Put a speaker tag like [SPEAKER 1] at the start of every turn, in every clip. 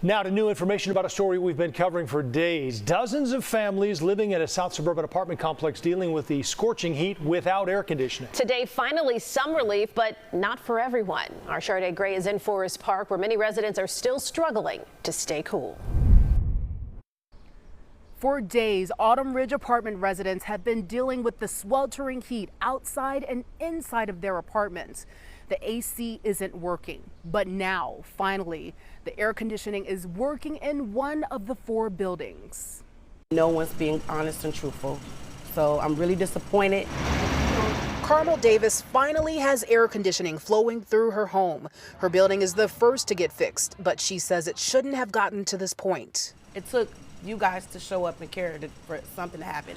[SPEAKER 1] Now to new information about a story we've been covering for days. Dozens of families living in a South suburban apartment complex dealing with the scorching heat without air conditioning.
[SPEAKER 2] Today, finally some relief, but not for everyone. Our Shardaa Gray is in Forest Park, where many residents are still struggling to stay cool.
[SPEAKER 3] For days, Autumn Ridge apartment residents have been dealing with the sweltering heat outside and inside of their apartments. The AC isn't working, but now, finally, the air conditioning is working in one of the 4 buildings.
[SPEAKER 4] No one's being honest and truthful, so I'm really disappointed.
[SPEAKER 3] Carmel Davis finally has air conditioning flowing through her home. Her building is the first to get fixed, but she says it shouldn't have gotten to this point.
[SPEAKER 4] It took you guys to show up and care for something to happen.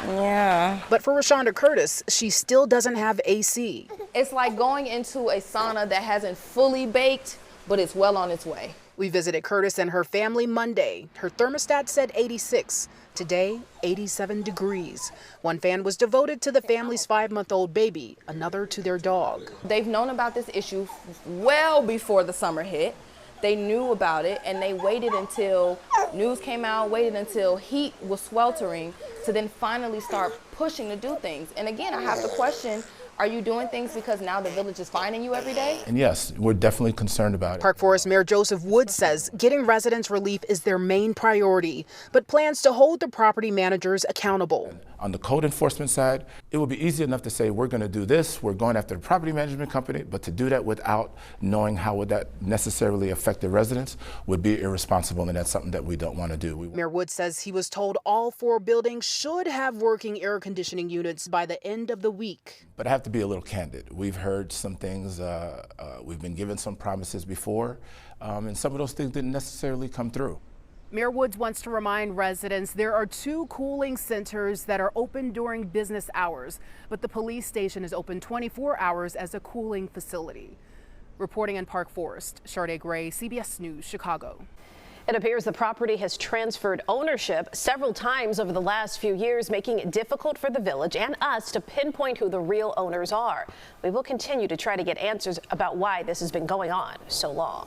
[SPEAKER 5] Yeah.
[SPEAKER 3] But for Rashonda Curtis, she still doesn't have AC.
[SPEAKER 5] It's like going into a sauna that hasn't fully baked, but it's well on its way.
[SPEAKER 3] We visited Curtis and her family Monday. Her thermostat said 86. Today, 87 degrees. One fan was devoted to the family's 5-month-old baby, another to their dog.
[SPEAKER 5] They've known about this issue well before the summer hit. They knew about it and they waited until news came out, waited until heat was sweltering to then finally start pushing to do things. And again, I have to question, are you doing things because now the village is finding you every day?
[SPEAKER 6] And yes, we're definitely concerned about it.
[SPEAKER 3] Park Forest Mayor Joseph Wood says getting residents relief is their main priority, but plans to hold the property managers accountable.
[SPEAKER 6] On the code enforcement side, it would be easy enough to say we're going to do this, we're going after the property management company, but to do that without knowing how would that necessarily affect the residents would be irresponsible, and that's something that we don't want to do.
[SPEAKER 3] Mayor Wood says he was told all 4 buildings should have working air conditioning units by the end of the week.
[SPEAKER 6] But I have to be a little candid. We've heard some things, we've been given some promises before, and some of those things didn't necessarily come through.
[SPEAKER 3] Mayor Woods wants to remind residents there are 2 cooling centers that are open during business hours, but the police station is open 24 hours as a cooling facility. Reporting in Park Forest, Shardaa Gray, CBS News, Chicago.
[SPEAKER 2] It appears the property has transferred ownership several times over the last few years, making it difficult for the village and us to pinpoint who the real owners are. We will continue to try to get answers about why this has been going on so long.